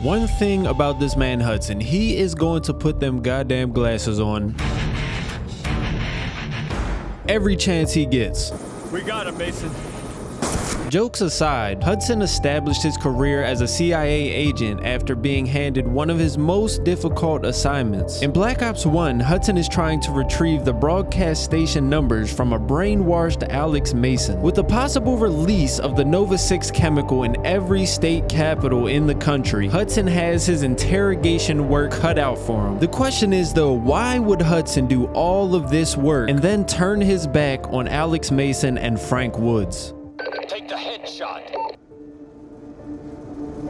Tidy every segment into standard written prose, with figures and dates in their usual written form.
One thing about this man Hudson, he is going to put them goddamn glasses on every chance he gets. We got him, Mason. Jokes aside, Hudson established his career as a CIA agent after being handed one of his most difficult assignments. In Black Ops 1, Hudson is trying to retrieve the broadcast station numbers from a brainwashed Alex Mason. With the possible release of the Nova 6 chemical in every state capital in the country, Hudson has his interrogation work cut out for him. The question is though, why would Hudson do all of this work and then turn his back on Alex Mason and Frank Woods? Take the headshot.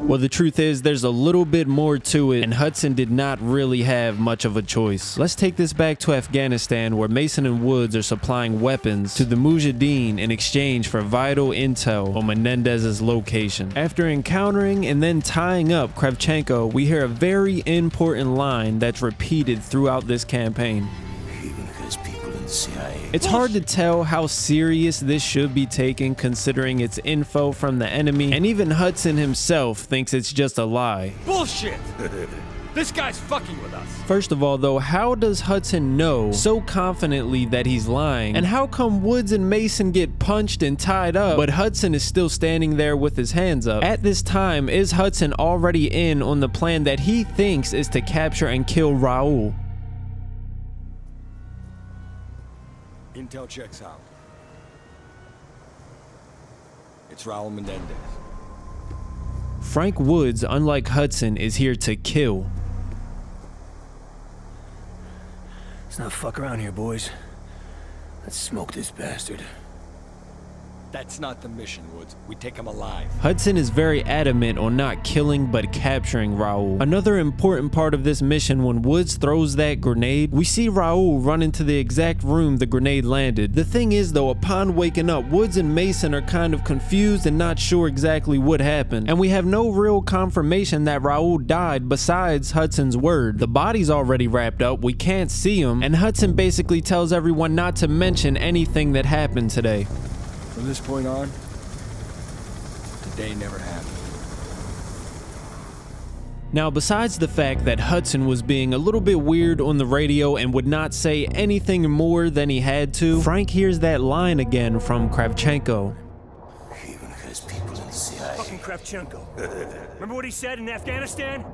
Well, the truth is there's a little bit more to it, and Hudson did not really have much of a choice. Let's take this back to Afghanistan, where Mason and Woods are supplying weapons to the Mujahideen in exchange for vital intel on Menendez's location. After encountering and then tying up Kravchenko, we hear a very important line that's repeated throughout this campaign. CIA. It's hard to tell how serious this should be taken considering it's info from the enemy, and even Hudson himself thinks it's just a lie. Bullshit! This guy's fucking with us. First of all though, how does Hudson know so confidently that he's lying? And how come Woods and Mason get punched and tied up, but Hudson is still standing there with his hands up? At this time, is Hudson already in on the plan that he thinks is to capture and kill Raul? Intel checks out. It's Raul Menendez. Frank Woods, unlike Hudson, is here to kill. Let's not fuck around here, boys. Let's smoke this bastard. That's not the mission, Woods. We take him alive. Hudson is very adamant on not killing but capturing Raul. Another important part of this mission, when Woods throws that grenade, we see Raul run into the exact room the grenade landed. The thing is though, upon waking up, Woods and Mason are kind of confused and not sure exactly what happened. And we have no real confirmation that Raul died besides Hudson's word. The body's already wrapped up, we can't see him, and Hudson basically tells everyone not to mention anything that happened today. From this point on, today never happened. Now, besides the fact that Hudson was being a little bit weird on the radio and would not say anything more than he had to, Frank hears that line again from Kravchenko. Even has people in the CIA. Fucking Kravchenko. Remember what he said in Afghanistan?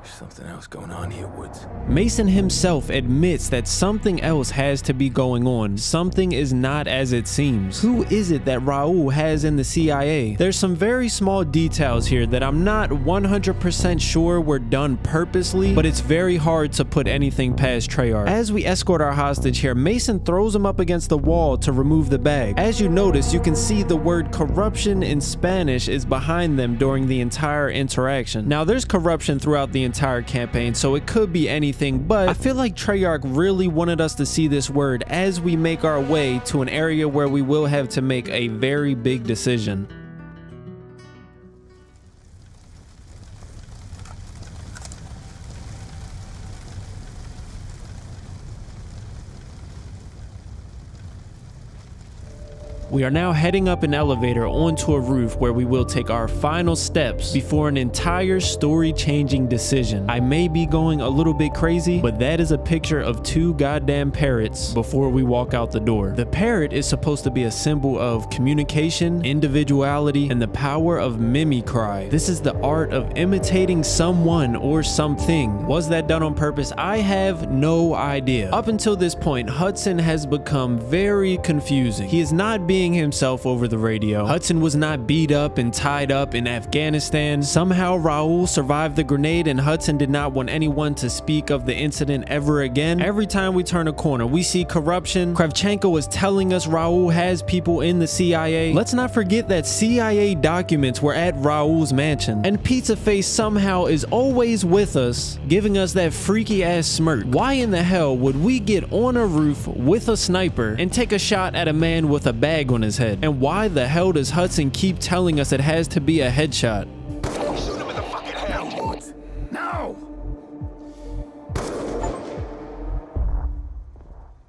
There's something else going on here, Woods. Mason himself admits that something else has to be going on. Something is not as it seems. Who is it that Raul has in the CIA? There's some very small details here that I'm not 100% sure were done purposely, but it's very hard to put anything past Treyarch. As we escort our hostage here, Mason throws him up against the wall to remove the bag. As you notice, you can see the word corruption in Spanish is behind them during the entire interaction. Now, there's corruption throughout the entire campaign, so it could be anything, but I feel like Treyarch really wanted us to see this word as we make our way to an area where we will have to make a very big decision. We are now heading up an elevator onto a roof where we will take our final steps before an entire story-changing decision. I may be going a little bit crazy, but that is a picture of two goddamn parrots before we walk out the door. The parrot is supposed to be a symbol of communication, individuality, and the power of mimicry. This is the art of imitating someone or something. Was that done on purpose? I have no idea. Up until this point, Hudson has become very confusing. He is not being himself over the radio. Hudson was not beat up and tied up in Afghanistan. Somehow Raul survived the grenade and Hudson did not want anyone to speak of the incident ever again. Every time we turn a corner, we see corruption. Kravchenko is telling us Raul has people in the CIA. Let's not forget that CIA documents were at Raul's mansion. And Pizza Face somehow is always with us, giving us that freaky ass smirk. Why in the hell would we get on a roof with a sniper and take a shot at a man with a bag on his head? And why the hell does Hudson keep telling us it has to be a headshot? Shoot him in the fucking head, Woods. No!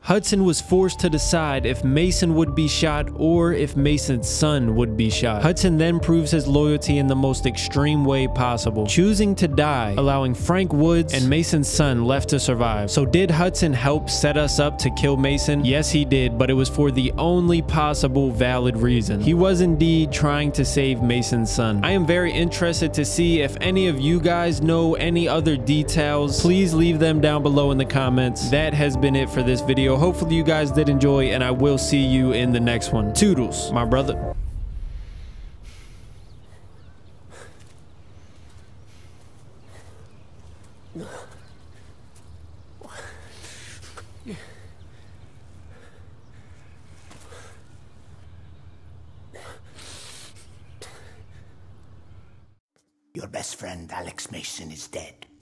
Hudson was forced to decide if Mason would be shot or if Mason's son would be shot. Hudson then proves his loyalty in the most extreme way possible, choosing to die, allowing Frank Woods and Mason's son left to survive. So did Hudson help set us up to kill Mason? Yes, he did, but it was for the only possible valid reason. He was indeed trying to save Mason's son. I am very interested to see if any of you guys know any other details. Please leave them down below in the comments. That has been it for this video. Hopefully you guys did enjoy, and I will see you in the next one. Toodles, my brother. Your best friend, Alex Mason, is dead.